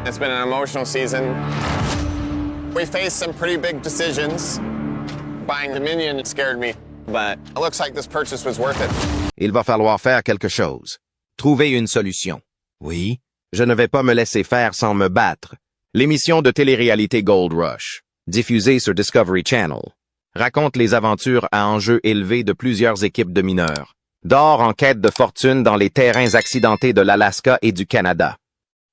It's been an emotional season. We faced some pretty big decisions. Buying Dominion scared me, but it looks like this purchase was worth it. Il va falloir faire quelque chose. Trouver une solution. Oui, je ne vais pas me laisser faire sans me battre. L'émission de télé-réalité Gold Rush, diffusée sur Discovery Channel, raconte les aventures à enjeux élevés de plusieurs équipes de mineurs, d'or en quête de fortune dans les terrains accidentés de l'Alaska et du Canada.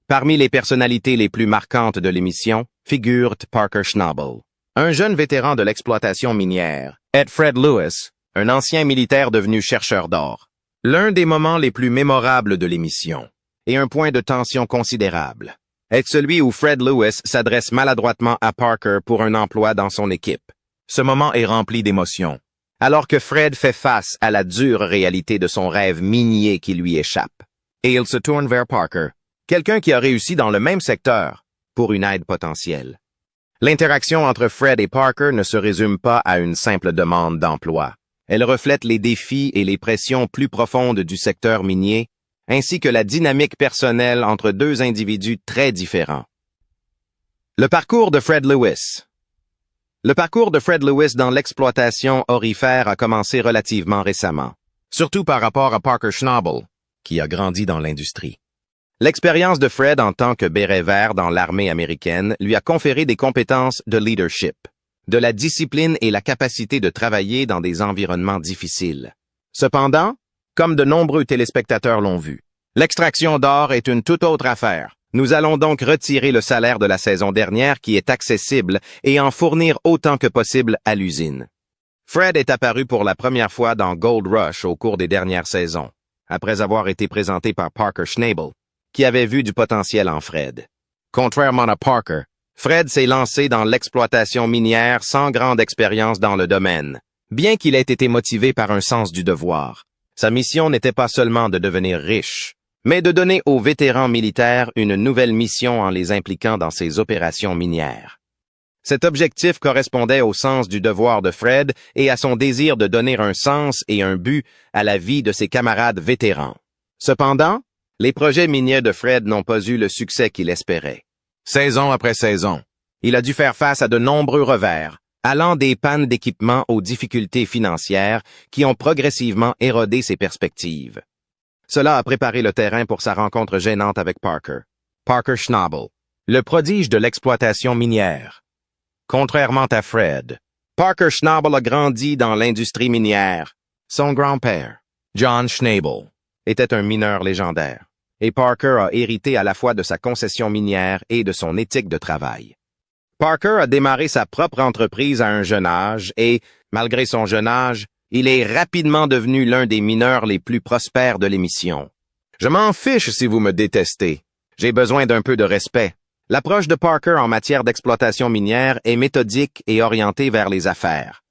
Parmi les personnalités les plus marquantes de l'émission figure Parker Schnabel, un jeune vétéran de l'exploitation minière, et Fred Lewis, un ancien militaire devenu chercheur d'or. L'un des moments les plus mémorables de l'émission, et un point de tension considérable, est celui où Fred Lewis s'adresse maladroitement à Parker pour un emploi dans son équipe. Ce moment est rempli d'émotions, alors que Fred fait face à la dure réalité de son rêve minier qui lui échappe. Et il se tourne vers Parker, quelqu'un qui a réussi dans le même secteur, pour une aide potentielle. L'interaction entre Fred et Parker ne se résume pas à une simple demande d'emploi. Elle reflète les défis et les pressions plus profondes du secteur minier, ainsi que la dynamique personnelle entre deux individus très différents. Le parcours de Fred Lewis. Le parcours de Fred Lewis dans l'exploitation aurifère a commencé relativement récemment, surtout par rapport à Parker Schnabel, qui a grandi dans l'industrie. L'expérience de Fred en tant que béret vert dans l'armée américaine lui a conféré des compétences de leadership, de la discipline et la capacité de travailler dans des environnements difficiles. Cependant, comme de nombreux téléspectateurs l'ont vu, l'extraction d'or est une toute autre affaire. Nous allons donc retirer le salaire de la saison dernière qui est accessible et en fournir autant que possible à l'usine. Fred est apparu pour la première fois dans Gold Rush au cours des dernières saisons, après avoir été présenté par Parker Schnabel, qui avait vu du potentiel en Fred. Contrairement à Parker, Fred s'est lancé dans l'exploitation minière sans grande expérience dans le domaine, bien qu'il ait été motivé par un sens du devoir. Sa mission n'était pas seulement de devenir riche, mais de donner aux vétérans militaires une nouvelle mission en les impliquant dans ses opérations minières. Cet objectif correspondait au sens du devoir de Fred et à son désir de donner un sens et un but à la vie de ses camarades vétérans. Cependant, les projets miniers de Fred n'ont pas eu le succès qu'il espérait. Saison après saison, il a dû faire face à de nombreux revers, allant des pannes d'équipement aux difficultés financières qui ont progressivement érodé ses perspectives. Cela a préparé le terrain pour sa rencontre gênante avec Parker. Parker Schnabel, le prodige de l'exploitation minière. Contrairement à Fred, Parker Schnabel a grandi dans l'industrie minière. Son grand-père, John Schnabel, était un mineur légendaire, et Parker a hérité à la fois de sa concession minière et de son éthique de travail. Parker a démarré sa propre entreprise à un jeune âge et, malgré son jeune âge, il est rapidement devenu l'un des mineurs les plus prospères de l'émission. Je m'en fiche si vous me détestez. J'ai besoin d'un peu de respect. L'approche de Parker en matière d'exploitation minière est méthodique et orientée vers les affaires.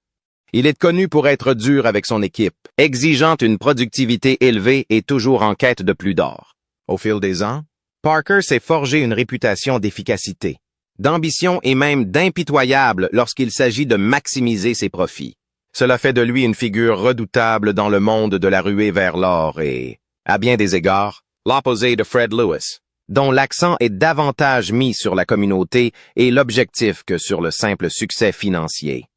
Il est connu pour être dur avec son équipe, exigeant une productivité élevée et toujours en quête de plus d'or. Au fil des ans, Parker s'est forgé une réputation d'efficacité, d'ambition et même d'impitoyable lorsqu'il s'agit de maximiser ses profits. Cela fait de lui une figure redoutable dans le monde de la ruée vers l'or et, à bien des égards, l'opposé de Fred Lewis, dont l'accent est davantage mis sur la communauté et l'objectif que sur le simple succès financier.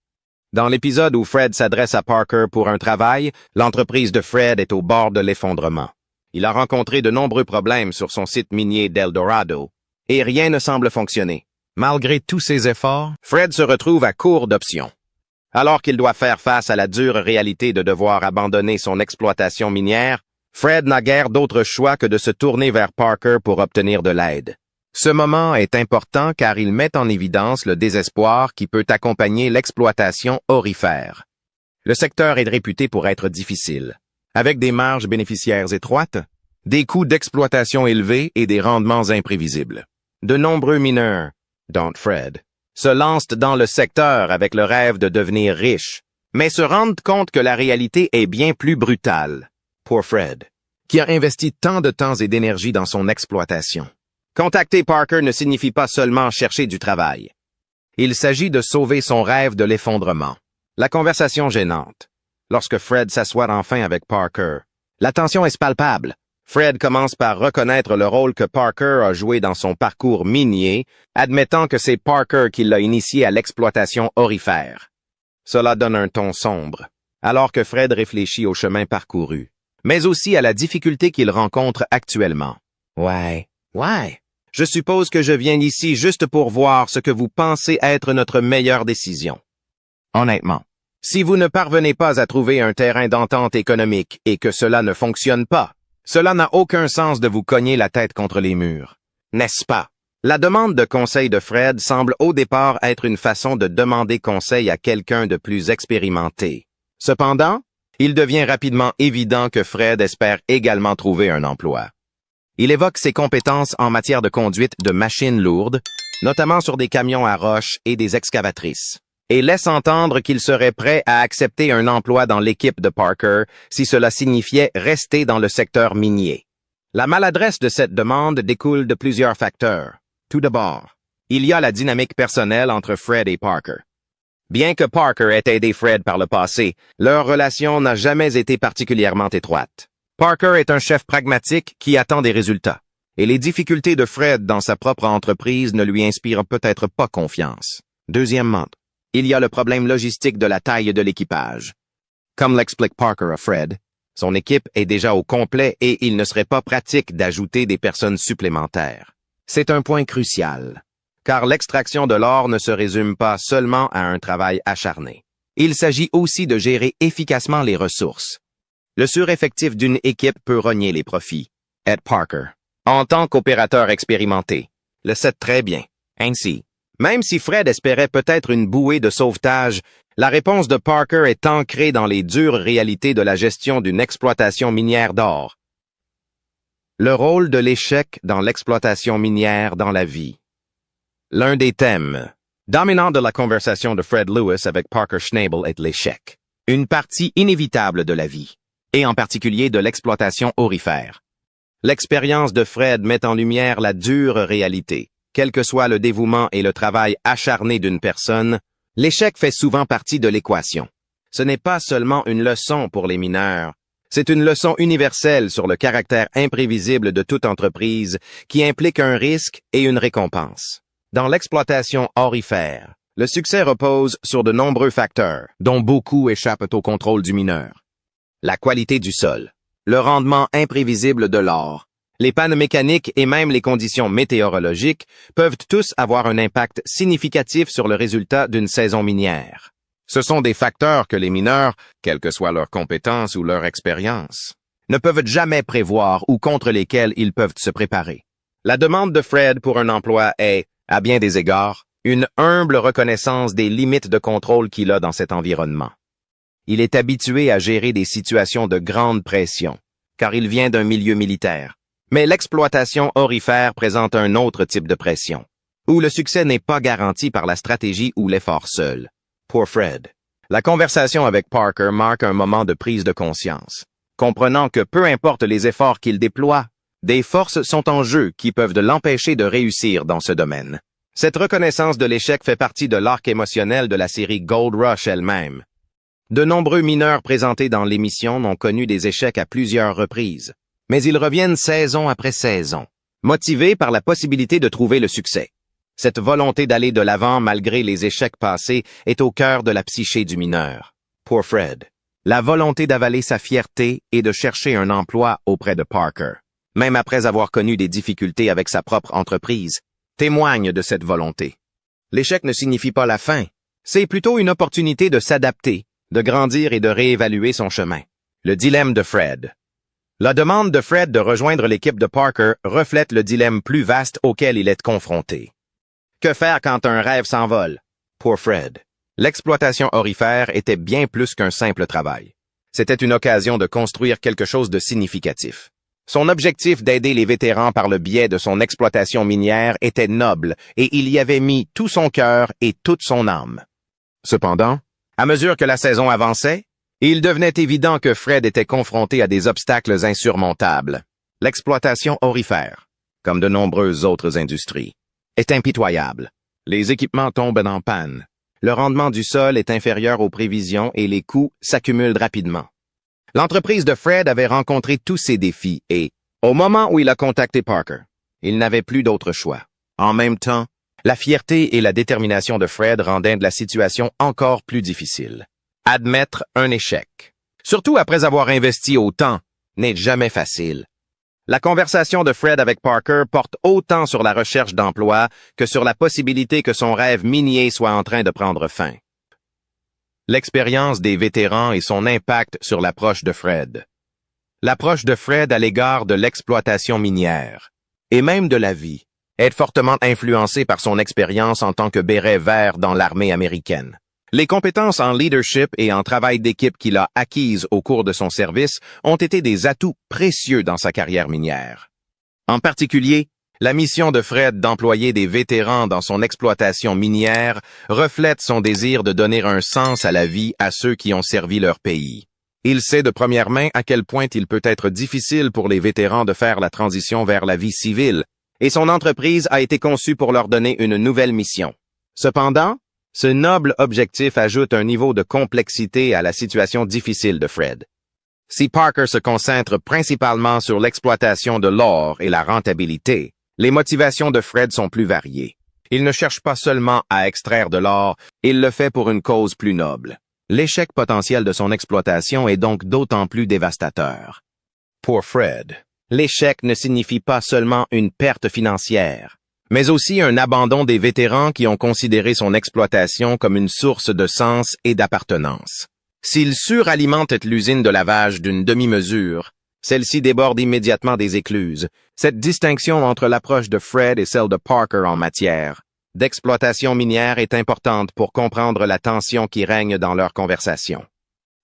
Dans l'épisode où Fred s'adresse à Parker pour un travail, l'entreprise de Fred est au bord de l'effondrement. Il a rencontré de nombreux problèmes sur son site minier d'Eldorado, et rien ne semble fonctionner. Malgré tous ses efforts, Fred se retrouve à court d'options. Alors qu'il doit faire face à la dure réalité de devoir abandonner son exploitation minière, Fred n'a guère d'autre choix que de se tourner vers Parker pour obtenir de l'aide. Ce moment est important car il met en évidence le désespoir qui peut accompagner l'exploitation aurifère. Le secteur est réputé pour être difficile, avec des marges bénéficiaires étroites, des coûts d'exploitation élevés et des rendements imprévisibles. De nombreux mineurs, dont Fred, se lancent dans le secteur avec le rêve de devenir riches, mais se rendent compte que la réalité est bien plus brutale. Pour Fred, qui a investi tant de temps et d'énergie dans son exploitation. Contacter Parker ne signifie pas seulement chercher du travail. Il s'agit de sauver son rêve de l'effondrement. La conversation gênante. Lorsque Fred s'assoit enfin avec Parker, la tension est palpable. Fred commence par reconnaître le rôle que Parker a joué dans son parcours minier, admettant que c'est Parker qui l'a initié à l'exploitation aurifère. Cela donne un ton sombre, alors que Fred réfléchit au chemin parcouru, mais aussi à la difficulté qu'il rencontre actuellement. Ouais. Je suppose que je viens ici juste pour voir ce que vous pensez être notre meilleure décision. Honnêtement, si vous ne parvenez pas à trouver un terrain d'entente économique et que cela ne fonctionne pas, cela n'a aucun sens de vous cogner la tête contre les murs, n'est-ce pas? La demande de conseil de Fred semble au départ être une façon de demander conseil à quelqu'un de plus expérimenté. Cependant, il devient rapidement évident que Fred espère également trouver un emploi. Il évoque ses compétences en matière de conduite de machines lourdes, notamment sur des camions à roches et des excavatrices, et laisse entendre qu'il serait prêt à accepter un emploi dans l'équipe de Parker si cela signifiait rester dans le secteur minier. La maladresse de cette demande découle de plusieurs facteurs. Tout d'abord, il y a la dynamique personnelle entre Fred et Parker. Bien que Parker ait aidé Fred par le passé, leur relation n'a jamais été particulièrement étroite. Parker est un chef pragmatique qui attend des résultats, et les difficultés de Fred dans sa propre entreprise ne lui inspirent peut-être pas confiance. Deuxièmement, il y a le problème logistique de la taille de l'équipage. Comme l'explique Parker à Fred, son équipe est déjà au complet et il ne serait pas pratique d'ajouter des personnes supplémentaires. C'est un point crucial, car l'extraction de l'or ne se résume pas seulement à un travail acharné. Il s'agit aussi de gérer efficacement les ressources. Le sureffectif d'une équipe peut rogner les profits. Ed Parker, en tant qu'opérateur expérimenté, le sait très bien. Ainsi, même si Fred espérait peut-être une bouée de sauvetage, la réponse de Parker est ancrée dans les dures réalités de la gestion d'une exploitation minière d'or. Le rôle de l'échec dans l'exploitation minière dans la vie. L'un des thèmes dominants de la conversation de Fred Lewis avec Parker Schnabel est l'échec, une partie inévitable de la vie, et en particulier de l'exploitation aurifère. L'expérience de Fred met en lumière la dure réalité. Quel que soit le dévouement et le travail acharné d'une personne, l'échec fait souvent partie de l'équation. Ce n'est pas seulement une leçon pour les mineurs, c'est une leçon universelle sur le caractère imprévisible de toute entreprise qui implique un risque et une récompense. Dans l'exploitation aurifère, le succès repose sur de nombreux facteurs, dont beaucoup échappent au contrôle du mineur. La qualité du sol, le rendement imprévisible de l'or, les pannes mécaniques et même les conditions météorologiques peuvent tous avoir un impact significatif sur le résultat d'une saison minière. Ce sont des facteurs que les mineurs, quelles que soient leurs compétences ou leur expérience, ne peuvent jamais prévoir ou contre lesquels ils peuvent se préparer. La demande de Fred pour un emploi est, à bien des égards, une humble reconnaissance des limites de contrôle qu'il a dans cet environnement. Il est habitué à gérer des situations de grande pression, car il vient d'un milieu militaire. Mais l'exploitation aurifère présente un autre type de pression, où le succès n'est pas garanti par la stratégie ou l'effort seul. Pour Fred, la conversation avec Parker marque un moment de prise de conscience, comprenant que peu importe les efforts qu'il déploie, des forces sont en jeu qui peuvent l'empêcher de réussir dans ce domaine. Cette reconnaissance de l'échec fait partie de l'arc émotionnel de la série Gold Rush elle-même. De nombreux mineurs présentés dans l'émission ont connu des échecs à plusieurs reprises, mais ils reviennent saison après saison, motivés par la possibilité de trouver le succès. Cette volonté d'aller de l'avant malgré les échecs passés est au cœur de la psyché du mineur. Pour Fred, la volonté d'avaler sa fierté et de chercher un emploi auprès de Parker, même après avoir connu des difficultés avec sa propre entreprise, témoigne de cette volonté. L'échec ne signifie pas la fin, c'est plutôt une opportunité de s'adapter, de grandir et de réévaluer son chemin. Le dilemme de Fred. La demande de Fred de rejoindre l'équipe de Parker reflète le dilemme plus vaste auquel il est confronté. Que faire quand un rêve s'envole? Pour Fred, l'exploitation aurifère était bien plus qu'un simple travail. C'était une occasion de construire quelque chose de significatif. Son objectif d'aider les vétérans par le biais de son exploitation minière était noble et il y avait mis tout son cœur et toute son âme. Cependant, à mesure que la saison avançait, il devenait évident que Fred était confronté à des obstacles insurmontables. L'exploitation aurifère, comme de nombreuses autres industries, est impitoyable. Les équipements tombent en panne. Le rendement du sol est inférieur aux prévisions et les coûts s'accumulent rapidement. L'entreprise de Fred avait rencontré tous ces défis et, Au moment où il a contacté Parker, il n'avait plus d'autre choix. En même temps, la fierté et la détermination de Fred rendaient la situation encore plus difficile. Admettre un échec, surtout après avoir investi autant, n'est jamais facile. La conversation de Fred avec Parker porte autant sur la recherche d'emploi que sur la possibilité que son rêve minier soit en train de prendre fin. L'expérience des vétérans et son impact sur l'approche de Fred. L'approche de Fred à l'égard de l'exploitation minière, et même de la vie, est fortement influencée par son expérience en tant que béret vert dans l'armée américaine. Les compétences en leadership et en travail d'équipe qu'il a acquises au cours de son service ont été des atouts précieux dans sa carrière minière. En particulier, la mission de Fred d'employer des vétérans dans son exploitation minière reflète son désir de donner un sens à la vie à ceux qui ont servi leur pays. Il sait de première main à quel point il peut être difficile pour les vétérans de faire la transition vers la vie civile, et son entreprise a été conçue pour leur donner une nouvelle mission. Cependant, ce noble objectif ajoute un niveau de complexité à la situation difficile de Fred. Si Parker se concentre principalement sur l'exploitation de l'or et la rentabilité, les motivations de Fred sont plus variées. Il ne cherche pas seulement à extraire de l'or, il le fait pour une cause plus noble. L'échec potentiel de son exploitation est donc d'autant plus dévastateur. Pour Fred, l'échec ne signifie pas seulement une perte financière, mais aussi un abandon des vétérans qui ont considéré son exploitation comme une source de sens et d'appartenance. S'il suralimente l'usine de lavage d'une demi-mesure, celle-ci déborde immédiatement des écluses. Cette distinction entre l'approche de Fred et celle de Parker en matière d'exploitation minière est importante pour comprendre la tension qui règne dans leur conversation.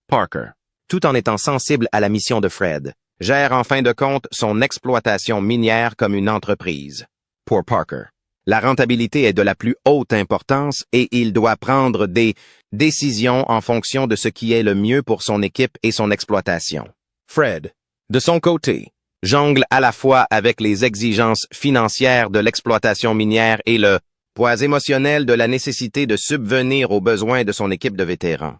Parker, tout en étant sensible à la mission de Fred, gère en fin de compte son exploitation minière comme une entreprise. Pour Parker, la rentabilité est de la plus haute importance et il doit prendre des décisions en fonction de ce qui est le mieux pour son équipe et son exploitation. Fred, de son côté, jongle à la fois avec les exigences financières de l'exploitation minière et le poids émotionnel de la nécessité de subvenir aux besoins de son équipe de vétérans.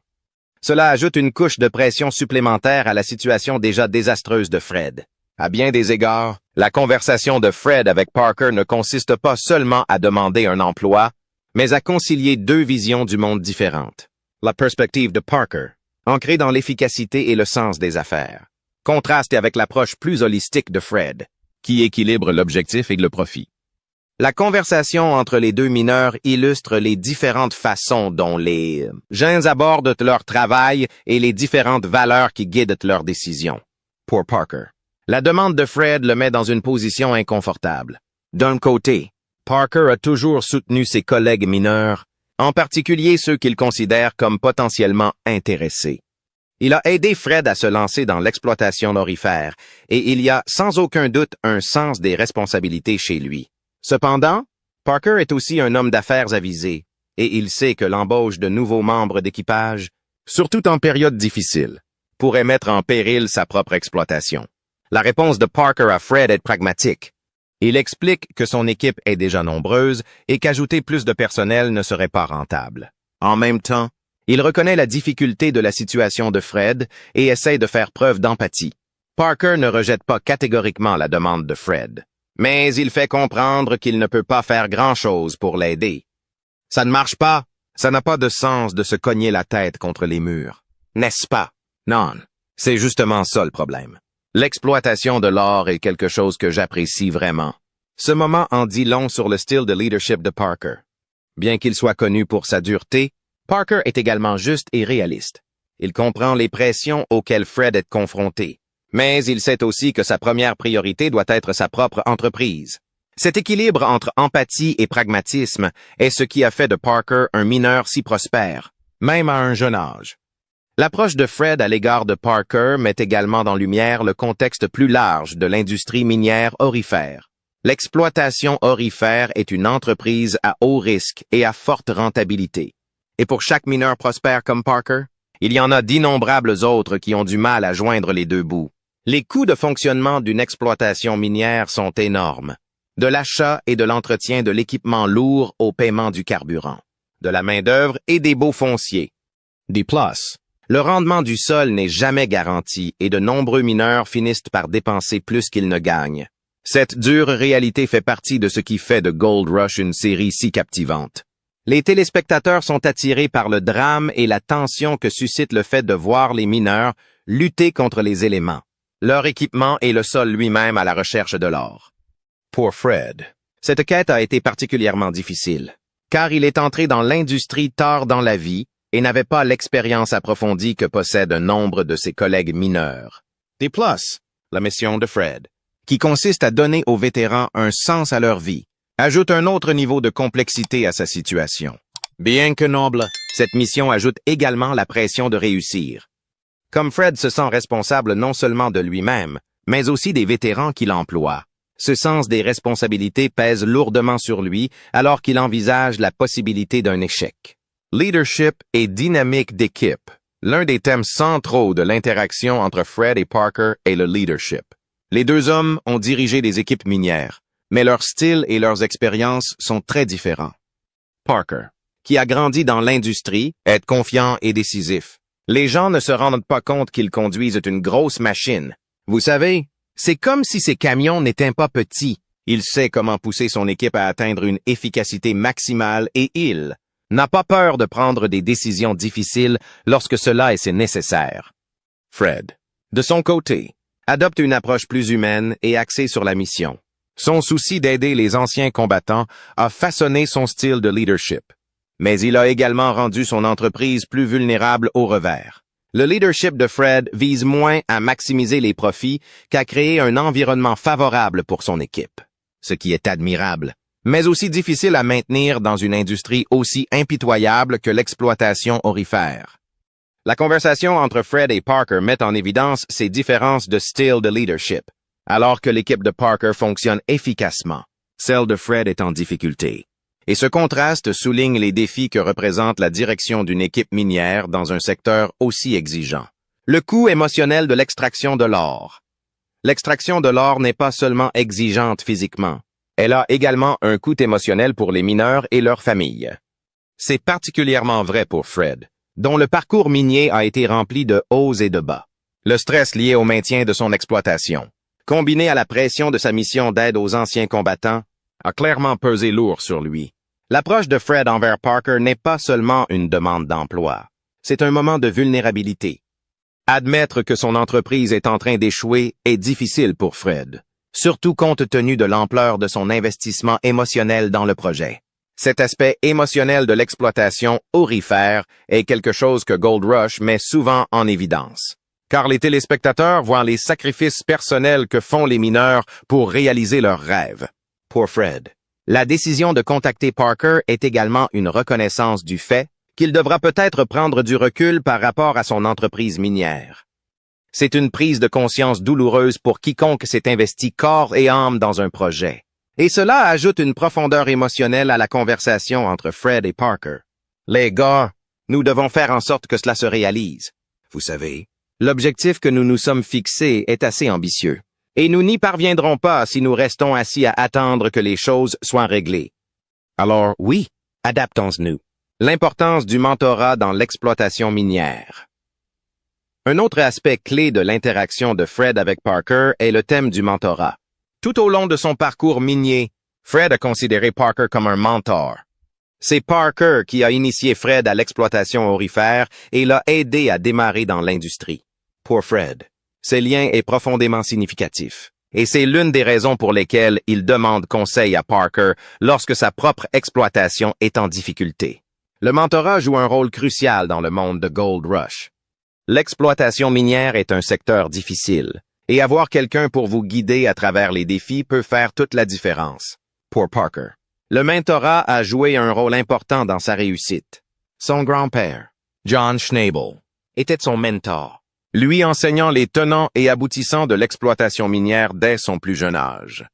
Cela ajoute une couche de pression supplémentaire à la situation déjà désastreuse de Fred. À bien des égards, la conversation de Fred avec Parker ne consiste pas seulement à demander un emploi, mais à concilier deux visions du monde différentes. La perspective de Parker, ancrée dans l'efficacité et le sens des affaires, contraste avec l'approche plus holistique de Fred, qui équilibre l'objectif et le profit. La conversation entre les deux mineurs illustre les différentes façons dont les gens abordent leur travail et les différentes valeurs qui guident leurs décisions. Pour Parker, la demande de Fred le met dans une position inconfortable. D'un côté, Parker a toujours soutenu ses collègues mineurs, en particulier ceux qu'il considère comme potentiellement intéressés. Il a aidé Fred à se lancer dans l'exploitation aurifère, et il y a sans aucun doute un sens des responsabilités chez lui. Cependant, Parker est aussi un homme d'affaires avisé, et il sait que l'embauche de nouveaux membres d'équipage, surtout en période difficile, pourrait mettre en péril sa propre exploitation. La réponse de Parker à Fred est pragmatique. Il explique que son équipe est déjà nombreuse et qu'ajouter plus de personnel ne serait pas rentable. En même temps, il reconnaît la difficulté de la situation de Fred et essaie de faire preuve d'empathie. Parker ne rejette pas catégoriquement la demande de Fred, mais il fait comprendre qu'il ne peut pas faire grand-chose pour l'aider. Ça ne marche pas, ça n'a pas de sens de se cogner la tête contre les murs. N'est-ce pas? Non, c'est justement ça le problème. L'exploitation de l'or est quelque chose que j'apprécie vraiment. Ce moment en dit long sur le style de leadership de Parker. Bien qu'il soit connu pour sa dureté, Parker est également juste et réaliste. Il comprend les pressions auxquelles Fred est confronté, mais il sait aussi que sa première priorité doit être sa propre entreprise. Cet équilibre entre empathie et pragmatisme est ce qui a fait de Parker un mineur si prospère, même à un jeune âge. L'approche de Fred à l'égard de Parker met également en lumière le contexte plus large de l'industrie minière aurifère. L'exploitation aurifère est une entreprise à haut risque et à forte rentabilité. Et pour chaque mineur prospère comme Parker, il y en a d'innombrables autres qui ont du mal à joindre les deux bouts. Les coûts de fonctionnement d'une exploitation minière sont énormes. De l'achat et de l'entretien de l'équipement lourd au paiement du carburant, de la main-d'œuvre et des baux fonciers. De plus, Le rendement du sol n'est jamais garanti et de nombreux mineurs finissent par dépenser plus qu'ils ne gagnent. Cette dure réalité fait partie de ce qui fait de Gold Rush une série si captivante. Les téléspectateurs sont attirés par le drame et la tension que suscite le fait de voir les mineurs lutter contre les éléments, leur équipement et le sol lui-même à la recherche de l'or. Pour Fred, cette quête a été particulièrement difficile, car il est entré dans l'industrie tard dans la vie et n'avait pas l'expérience approfondie que possèdent un nombre de ses collègues mineurs. Des plus, la mission de Fred, qui consiste à donner aux vétérans un sens à leur vie, ajoute un autre niveau de complexité à sa situation. Bien que noble, cette mission ajoute également la pression de réussir. Comme Fred se sent responsable non seulement de lui-même, mais aussi des vétérans qu'il emploie, ce sens des responsabilités pèse lourdement sur lui alors qu'il envisage la possibilité d'un échec. Leadership et dynamique d'équipe. L'un des thèmes centraux de l'interaction entre Fred et Parker est le leadership. Les deux hommes ont dirigé des équipes minières, mais leur style et leurs expériences sont très différents. Parker, qui a grandi dans l'industrie, est confiant et décisif. Les gens ne se rendent pas compte qu'ils conduisent une grosse machine. Vous savez, c'est comme si ces camions n'étaient pas petits. Il sait comment pousser son équipe à atteindre une efficacité maximale et il n'a pas peur de prendre des décisions difficiles lorsque cela est nécessaire. Fred, de son côté, adopte une approche plus humaine et axée sur la mission. Son souci d'aider les anciens combattants a façonné son style de leadership, mais il a également rendu son entreprise plus vulnérable au revers. Le leadership de Fred vise moins à maximiser les profits qu'à créer un environnement favorable pour son équipe, ce qui est admirable, mais aussi difficile à maintenir dans une industrie aussi impitoyable que l'exploitation aurifère. La conversation entre Fred et Parker met en évidence ces différences de style de leadership. Alors que l'équipe de Parker fonctionne efficacement, celle de Fred est en difficulté. Et ce contraste souligne les défis que représente la direction d'une équipe minière dans un secteur aussi exigeant. Le coût émotionnel de l'extraction de l'or. L'extraction de l'or n'est pas seulement exigeante physiquement, elle a également un coût émotionnel pour les mineurs et leurs familles. C'est particulièrement vrai pour Fred, dont le parcours minier a été rempli de hauts et de bas. Le stress lié au maintien de son exploitation, combiné à la pression de sa mission d'aide aux anciens combattants, a clairement pesé lourd sur lui. L'approche de Fred envers Parker n'est pas seulement une demande d'emploi, c'est un moment de vulnérabilité. Admettre que son entreprise est en train d'échouer est difficile pour Fred, surtout compte tenu de l'ampleur de son investissement émotionnel dans le projet. Cet aspect émotionnel de l'exploitation aurifère est quelque chose que Gold Rush met souvent en évidence, car les téléspectateurs voient les sacrifices personnels que font les mineurs pour réaliser leurs rêves. Pour Fred, la décision de contacter Parker est également une reconnaissance du fait qu'il devra peut-être prendre du recul par rapport à son entreprise minière. C'est une prise de conscience douloureuse pour quiconque s'est investi corps et âme dans un projet. Et cela ajoute une profondeur émotionnelle à la conversation entre Fred et Parker. Les gars, nous devons faire en sorte que cela se réalise. Vous savez, l'objectif que nous nous sommes fixés est assez ambitieux. Et nous n'y parviendrons pas si nous restons assis à attendre que les choses soient réglées. Alors oui, adaptons-nous. L'importance du mentorat dans l'exploitation minière. Un autre aspect clé de l'interaction de Fred avec Parker est le thème du mentorat. Tout au long de son parcours minier, Fred a considéré Parker comme un mentor. C'est Parker qui a initié Fred à l'exploitation aurifère et l'a aidé à démarrer dans l'industrie. Pour Fred, ce lien est profondément significatif, et c'est l'une des raisons pour lesquelles il demande conseil à Parker lorsque sa propre exploitation est en difficulté. Le mentorat joue un rôle crucial dans le monde de Gold Rush. L'exploitation minière est un secteur difficile, et avoir quelqu'un pour vous guider à travers les défis peut faire toute la différence. Pour Parker, le mentorat a joué un rôle important dans sa réussite. Son grand-père, John Schnabel, était son mentor, lui enseignant les tenants et aboutissants de l'exploitation minière dès son plus jeune âge.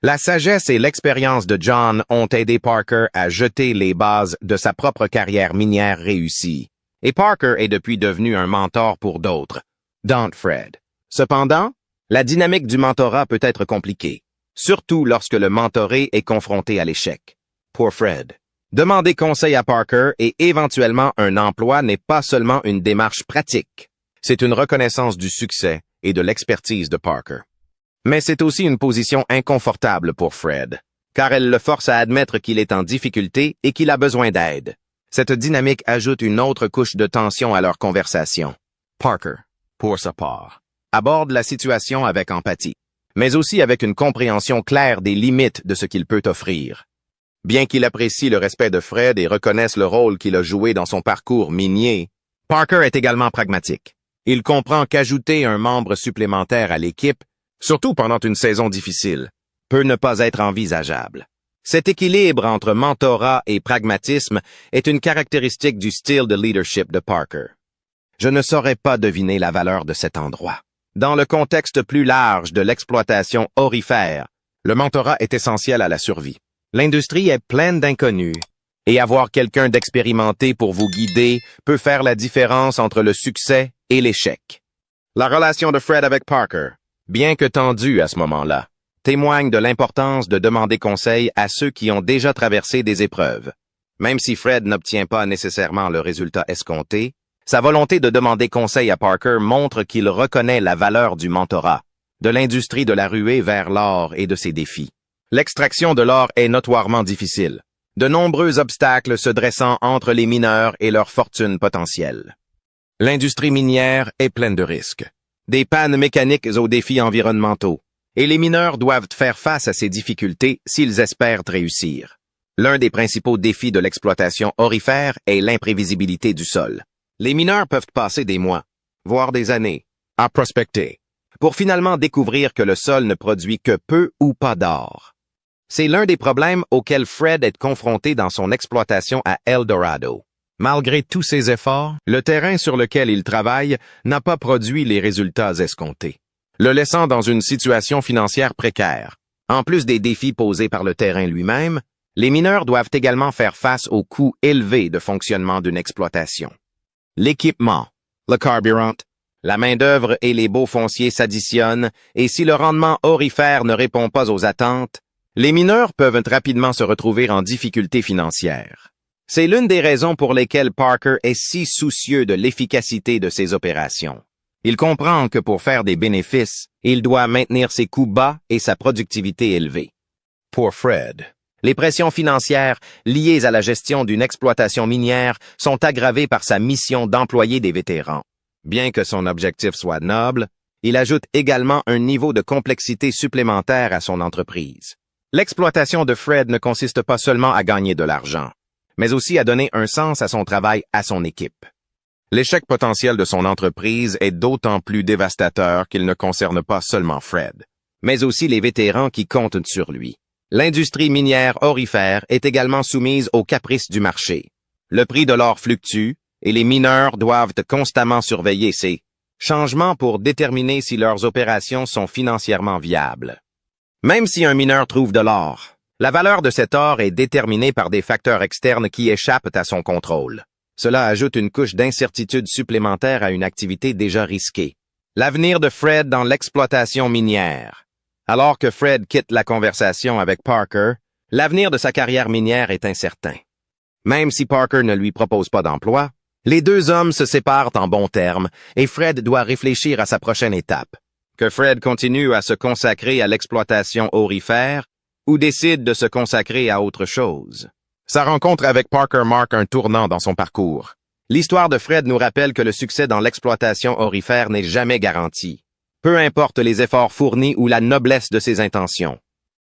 La sagesse et l'expérience de John ont aidé Parker à jeter les bases de sa propre carrière minière réussie, et Parker est depuis devenu un mentor pour d'autres, dont Fred. Cependant, la dynamique du mentorat peut être compliquée, surtout lorsque le mentoré est confronté à l'échec. Pour Fred, Demander conseil à Parker et éventuellement un emploi n'est pas seulement une démarche pratique. C'est une reconnaissance du succès et de l'expertise de Parker. Mais c'est aussi une position inconfortable pour Fred, car elle le force à admettre qu'il est en difficulté et qu'il a besoin d'aide. Cette dynamique ajoute une autre couche de tension à leur conversation. Parker, pour sa part, aborde la situation avec empathie, mais aussi avec une compréhension claire des limites de ce qu'il peut offrir. Bien qu'il apprécie le respect de Fred et reconnaisse le rôle qu'il a joué dans son parcours minier, Parker est également pragmatique. Il comprend qu'ajouter un membre supplémentaire à l'équipe, surtout pendant une saison difficile, peut ne pas être envisageable. Cet équilibre entre mentorat et pragmatisme est une caractéristique du style de leadership de Parker. Je ne saurais pas deviner la valeur de cet endroit. Dans le contexte plus large de l'exploitation aurifère, le mentorat est essentiel à la survie. L'industrie est pleine d'inconnus, et avoir quelqu'un d'expérimenté pour vous guider peut faire la différence entre le succès et l'échec. La relation de Fred avec Parker, bien que tendue à ce moment-là, témoigne de l'importance de demander conseil à ceux qui ont déjà traversé des épreuves. Même si Fred n'obtient pas nécessairement le résultat escompté, sa volonté de demander conseil à Parker montre qu'il reconnaît la valeur du mentorat, de l'industrie de la ruée vers l'or et de ses défis. L'extraction de l'or est notoirement difficile, de nombreux obstacles se dressant entre les mineurs et leur fortune potentielle. L'industrie minière est pleine de risques, des pannes mécaniques aux défis environnementaux, et les mineurs doivent faire face à ces difficultés s'ils espèrent réussir. L'un des principaux défis de l'exploitation aurifère est l'imprévisibilité du sol. Les mineurs peuvent passer des mois, voire des années, à prospecter, pour finalement découvrir que le sol ne produit que peu ou pas d'or. C'est l'un des problèmes auxquels Fred est confronté dans son exploitation à El Dorado. Malgré tous ses efforts, le terrain sur lequel il travaille n'a pas produit les résultats escomptés, le laissant dans une situation financière précaire. En plus des défis posés par le terrain lui-même, les mineurs doivent également faire face aux coûts élevés de fonctionnement d'une exploitation. L'équipement, le carburant, la main-d'œuvre et les baux fonciers s'additionnent, et si le rendement aurifère ne répond pas aux attentes, les mineurs peuvent rapidement se retrouver en difficulté financière. C'est l'une des raisons pour lesquelles Parker est si soucieux de l'efficacité de ses opérations. Il comprend que pour faire des bénéfices, il doit maintenir ses coûts bas et sa productivité élevée. Pour Fred, les pressions financières liées à la gestion d'une exploitation minière sont aggravées par sa mission d'employer des vétérans. Bien que son objectif soit noble, il ajoute également un niveau de complexité supplémentaire à son entreprise. L'exploitation de Fred ne consiste pas seulement à gagner de l'argent, mais aussi à donner un sens à son travail à son équipe. L'échec potentiel de son entreprise est d'autant plus dévastateur qu'il ne concerne pas seulement Fred, mais aussi les vétérans qui comptent sur lui. L'industrie minière aurifère est également soumise aux caprices du marché. Le prix de l'or fluctue et les mineurs doivent constamment surveiller ces changements pour déterminer si leurs opérations sont financièrement viables. Même si un mineur trouve de l'or, la valeur de cet or est déterminée par des facteurs externes qui échappent à son contrôle. Cela ajoute une couche d'incertitude supplémentaire à une activité déjà risquée. L'avenir de Fred dans l'exploitation minière. Alors que Fred quitte la conversation avec Parker, l'avenir de sa carrière minière est incertain. Même si Parker ne lui propose pas d'emploi, les deux hommes se séparent en bons termes et Fred doit réfléchir à sa prochaine étape. Que Fred continue à se consacrer à l'exploitation aurifère ou décide de se consacrer à autre chose. Sa rencontre avec Parker marque un tournant dans son parcours. L'histoire de Fred nous rappelle que le succès dans l'exploitation aurifère n'est jamais garanti, peu importe les efforts fournis ou la noblesse de ses intentions.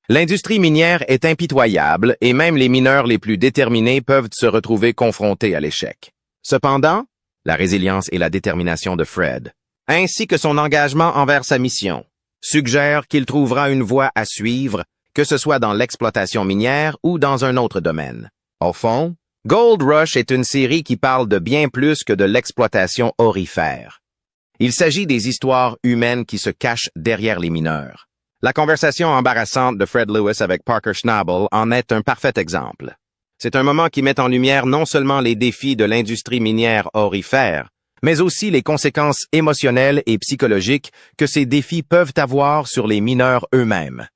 L'industrie minière est impitoyable et même les mineurs les plus déterminés peuvent se retrouver confrontés à l'échec. Cependant, la résilience et la détermination de Fred, ainsi que son engagement envers sa mission, suggèrent qu'il trouvera une voie à suivre, que ce soit dans l'exploitation minière ou dans un autre domaine. Au fond, Gold Rush est une série qui parle de bien plus que de l'exploitation aurifère. Il s'agit des histoires humaines qui se cachent derrière les mineurs. La conversation embarrassante de Fred Lewis avec Parker Schnabel en est un parfait exemple. C'est un moment qui met en lumière non seulement les défis de l'industrie minière aurifère, mais aussi les conséquences émotionnelles et psychologiques que ces défis peuvent avoir sur les mineurs eux-mêmes.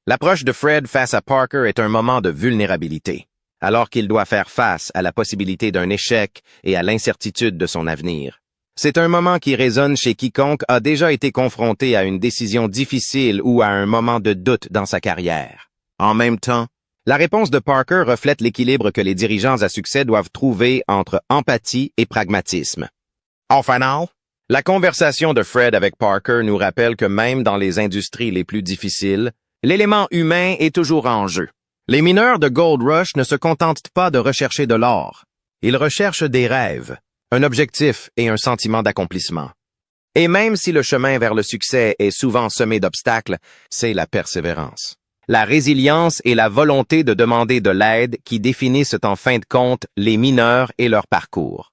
L'approche de Fred face à Parker est un moment de vulnérabilité. alors qu'il doit faire face à la possibilité d'un échec et à l'incertitude de son avenir. C'est un moment qui résonne chez quiconque a déjà été confronté à une décision difficile ou à un moment de doute dans sa carrière. En même temps, la réponse de Parker reflète l'équilibre que les dirigeants à succès doivent trouver entre empathie et pragmatisme. En final, la conversation de Fred avec Parker nous rappelle que même dans les industries les plus difficiles, l'élément humain est toujours en jeu. Les mineurs de Gold Rush ne se contentent pas de rechercher de l'or. Ils recherchent des rêves, un objectif et un sentiment d'accomplissement. Et même si le chemin vers le succès est souvent semé d'obstacles, c'est la persévérance, la résilience et la volonté de demander de l'aide qui définissent en fin de compte les mineurs et leur parcours.